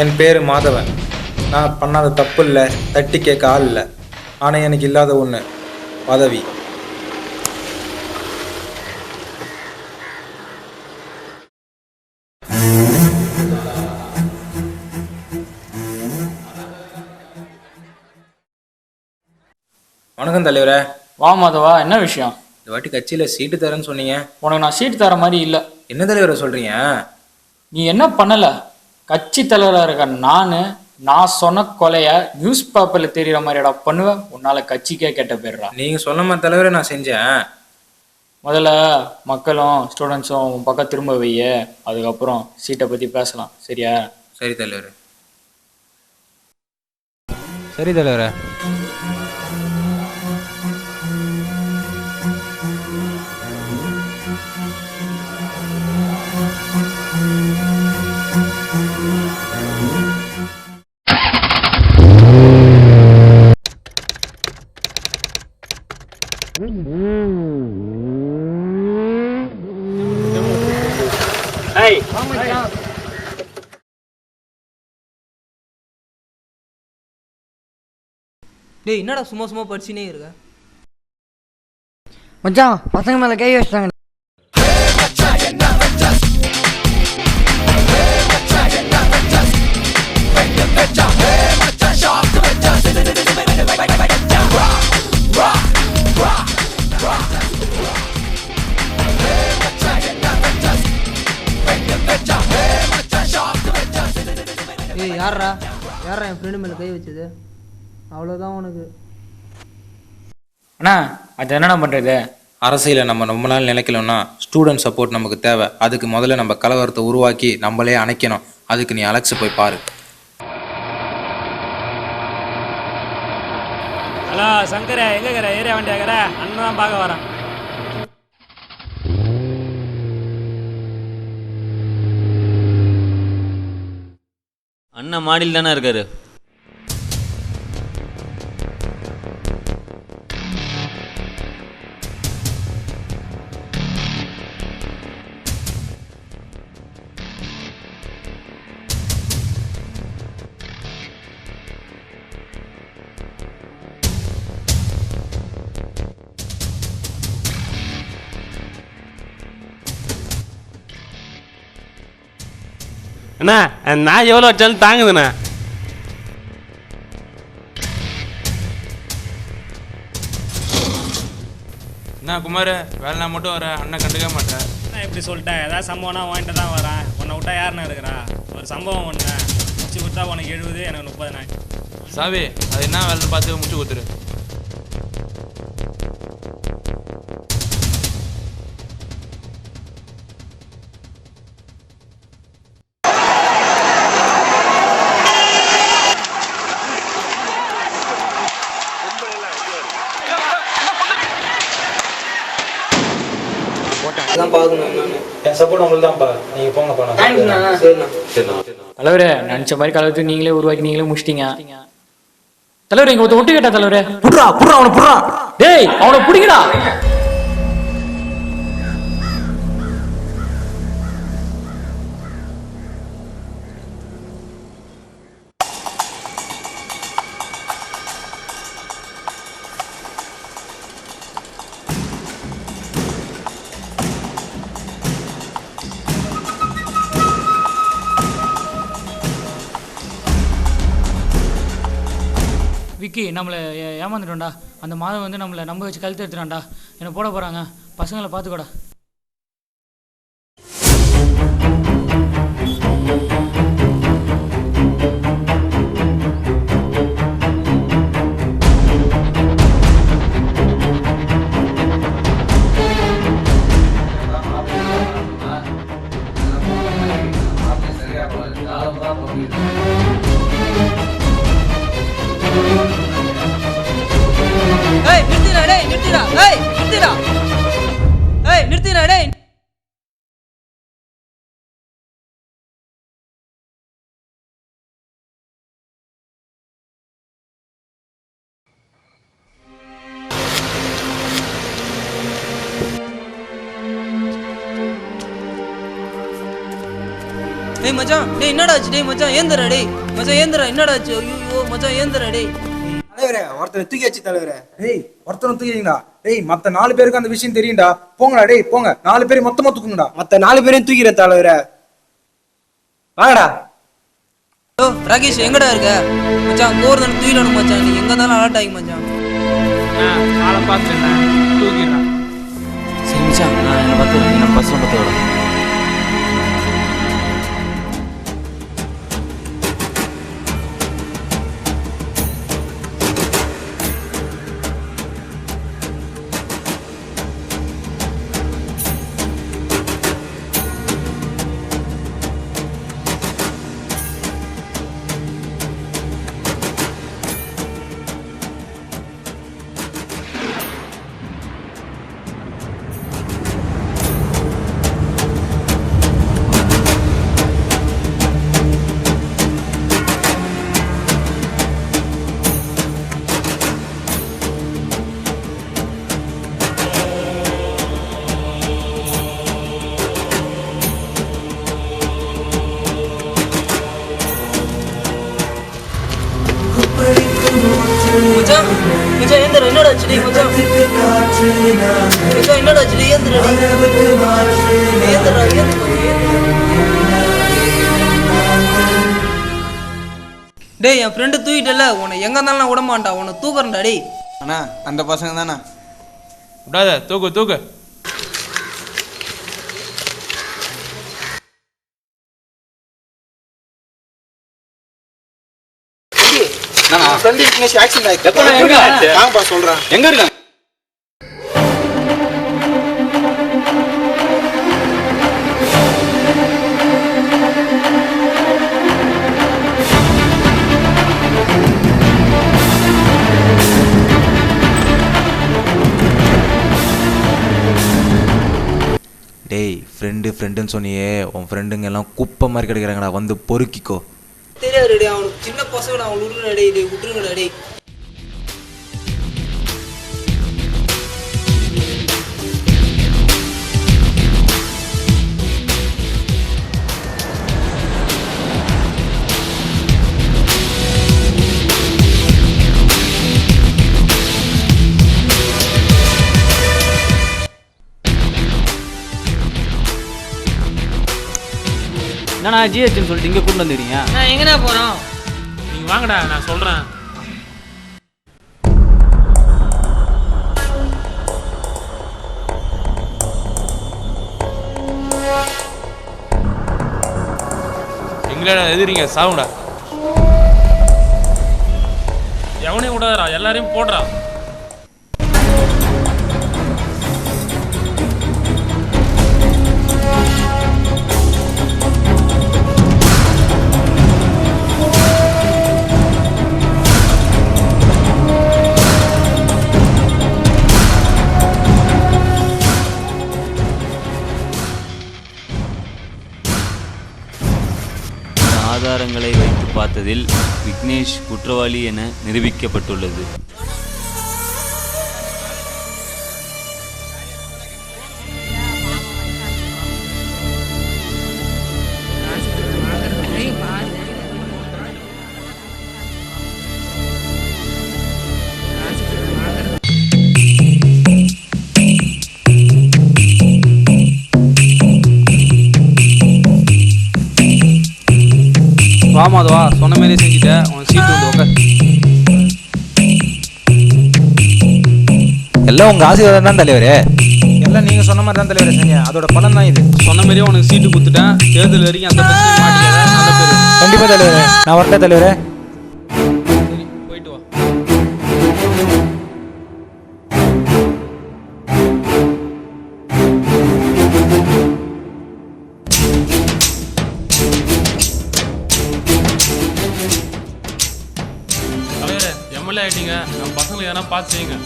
என் பேர் மாதவன். நான் பண்ணாத தப்பு இல்லை, தட்டி கேட்க ஆள் இல்லை. ஆனால் எனக்கு இல்லாத ஒன்று, பதவி. வணக்கம் தலைவரே. வா மாதவா, என்ன விஷயம்? இந்த வாட்டி கட்சியில் சீட்டு தரேன்னு சொன்னீங்க. உனக்கு நான் சீட்டு தர மாதிரி இல்லை. என்ன தலைவரை சொல்கிறீங்க? நீ என்ன பண்ணல? கட்சி தலைவராக இருக்க நான் சொன்ன கொலைய நியூஸ் பேப்பரில் தெரிகிற மாதிரிடா பண்ணுவேன். உன்னால கட்சிக்கே கெட்ட போயிடுறா. நீங்கள் சொன்ன மாதிரி தலைவரை நான் செஞ்சேன். முதல்ல மக்களும் ஸ்டூடெண்ட்ஸும் உன் பக்கம் திரும்ப வைய, அதுக்கப்புறம் சீட்டை பற்றி பேசலாம். சரியா? சரி தலைவரே. சரி தலைவரே. டேய், என்னடா சும்மா சும்மா படிச்சுனே இருக்க? மச்சான், பசங்க மேல கை வச்சிட்டாங்க. ஏய், யாரா என் ஃப்ரெண்டு மேல கை வச்சது? அவ்வளோதான் உனக்கு. அண்ணா, அது என்னடா பண்ணுறது? அரசியலை நம்ம ரொம்ப நாள் நினைக்கணும்னா ஸ்டூடெண்ட் சப்போர்ட் நமக்கு தேவை. அதுக்கு முதல்ல நம்ம கலவரத்தை உருவாக்கி நம்மளே அணைக்கணும். அதுக்கு நீ அலெக்ஸ் போய் பாரு. ஹலோ சங்கர, எங்கே இருக்கிற? ஏரியா வண்டி ஆகிற அண்ணன் தான் பார்க்க வரேன். அண்ணன் மாடியில் தானே இருக்காரு. அண்ணா, நான் எவ்வளோ வச்சாலும் தாங்குதுண்ணா. என்ன குமார், வேலை மட்டும் வர அண்ணன் கண்டுக்க மாட்டேன். நான் எப்படி சொல்லிட்டேன்? ஏதாவது சம்பவம்னா வாங்கிட்டு தான் வரேன். உன்னை விட்டா யாருன்னு இருக்கிறா? ஒரு சம்பவம் ஒன்று முடிச்சு கொடுத்தா உனக்கு 70, எனக்கு 30. சாவி, அது என்ன வேலைன்னு பார்த்து முடிச்சு கொடுத்துரு. என் சப்போர்ட் உங்களுக்கு தான்ப்பா. நீங்க போங்கப்பா. தலைவரே, நினச்ச மாதிரி கலவரத்தை நீங்களே உருவாக்கி நீங்களே முடிச்சிட்டீங்க. தலைவரே, இங்கே ஒட்டு கேட்டா தலைவரே. புட்றா அவனை புட்றா. டேய், அவனை பிடிக்கடா. விக்கி, நம்மளை ஏமாந்துட்டோம்டா. அந்த மாதம் வந்து நம்மளை நம்ப வச்சு கழுத்து எடுத்துட்டான்டா. என்னை போட போகிறாங்க. பசங்களை பார்த்துக்கோடா. நிறுத்திடா டேய். டேய் மச்சான், டேய் என்னடா ஆச்சு? டேய் மச்சான் ஏந்திரா, டேய் மச்சான் ஏந்திரா, என்னடா ஆச்சு? ஐயோ மச்சான் ஏந்திரா, டேய். தலைவரே ஒருத்தனை தூக்கி வச்சு தலைவரே. டேய் ஒருத்தனை தூக்கிங்களா? டேய் மத்த 4 பேருக்கு அந்த விஷயம் தெரியும்டா. போங்கடா டேய் போங்க, 4 பேரும் மொத்தமா தூக்குங்கடா. மத்த 4 பேரையும் தூக்கிற தலைவரே. வாங்கடா. ஓ ராகேஷ் எங்கடா இருக்க? மச்சான் கோர்தன் தூக்கிடணும் மச்சான், நீ எங்க இருந்தாலும் அலர்ட் ஆகி மச்சான். ஆளை பார்த்துட்டேன், தூக்கிடுறேன். சரி மச்சான், நான் என்னை பார்த்து நான் பஸ்ஸில் பார்த்து வரேன். மச்சான் மச்சான் ஏந்திரா, என்னடா ஆச்சு? டேய் மச்சான் மச்சான் என்னடா ஆச்சு? டேய் ஏந்திரா, ஏந்திரா, டேய் என் ஃப்ரெண்டு தூக்கிட்டல, உன்னை எங்க இருந்தாலும் நான் விட மாட்டான், உன்னை தூக்குறேன்டா. டேய் அண்ணா அந்த பசங்க தானே. விடாத, தூக்கு தூக்கு. எங்க இருக்காங்க? டேய் ஃப்ரெண்டுன்னு சொன்னியே, உன் ஃப்ரெண்டுங்க எல்லாம் குப்பை மாதிரி கிடைக்கிறாங்கடா, வந்து பொறுக்கிக்கோ. தெரியாது டேய், அவனுக்கு சின்ன பசங்க, அவன் விட்டுருடா டேய், டேய் விட்டுருங்கடா டேய். என்னண்ணா ஜிஹெச்னு சொல்லிட்டு இங்கே கூட்டு வந்துடுறீங்க? நான் எங்கண்ணா போறோம்? நீங்கள் வாங்கடா, நான் சொல்கிறேன். எங்களடா எதிரிங்க, சாவுடா. எவனையும் விடாதடா, எல்லாரையும் போடுறா. ஆதாரங்களை வைத்து பார்த்ததில் விக்னேஷ் குற்றவாளி என நிரூபிக்கப்பட்டுள்ளது. வா மாதவா, சொன்ன மாதிரியே செஞ்சுட்டேன். உன் சீட்டு வந்து உட்கார். எல்லாம் உங்க ஆசீர்வாதம் தான் தலைவரே. எல்லாம் நீங்க சொன்ன மாதிரி தான் தலைவரே செஞ்சேன். அதோட பலன் தான் இது. சொன்ன மாதிரியே உனக்கு சீட்டு கொடுத்துட்டேன். தேர்தல் வரைக்கும் அந்த பிரச்சனை மாட்டிக்காத. நல்ல பேர். கண்டிப்பா தலைவரே, நான் வரல தலைவரே. சரி, போயிட்டு வா. தலைவரே, எம்எல்ஏ ஆயிட்டீங்க. நம்ம பசங்களை எதனா பார்த்து செய்யுங்க.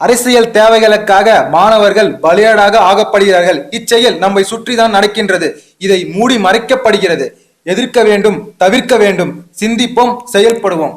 அரசியல் தேவைகளுக்காக மாணவர்கள் பலியாடாக ஆகப்படுகிறார்கள். இச்செயல் நம்மை சுற்றிதான் நடக்கின்றது. இதை மூடி மறைக்கப்படுகிறது. எதிர்க்க வேண்டும், தவிர்க்க வேண்டும். சிந்திப்போம், செயல்படுவோம்.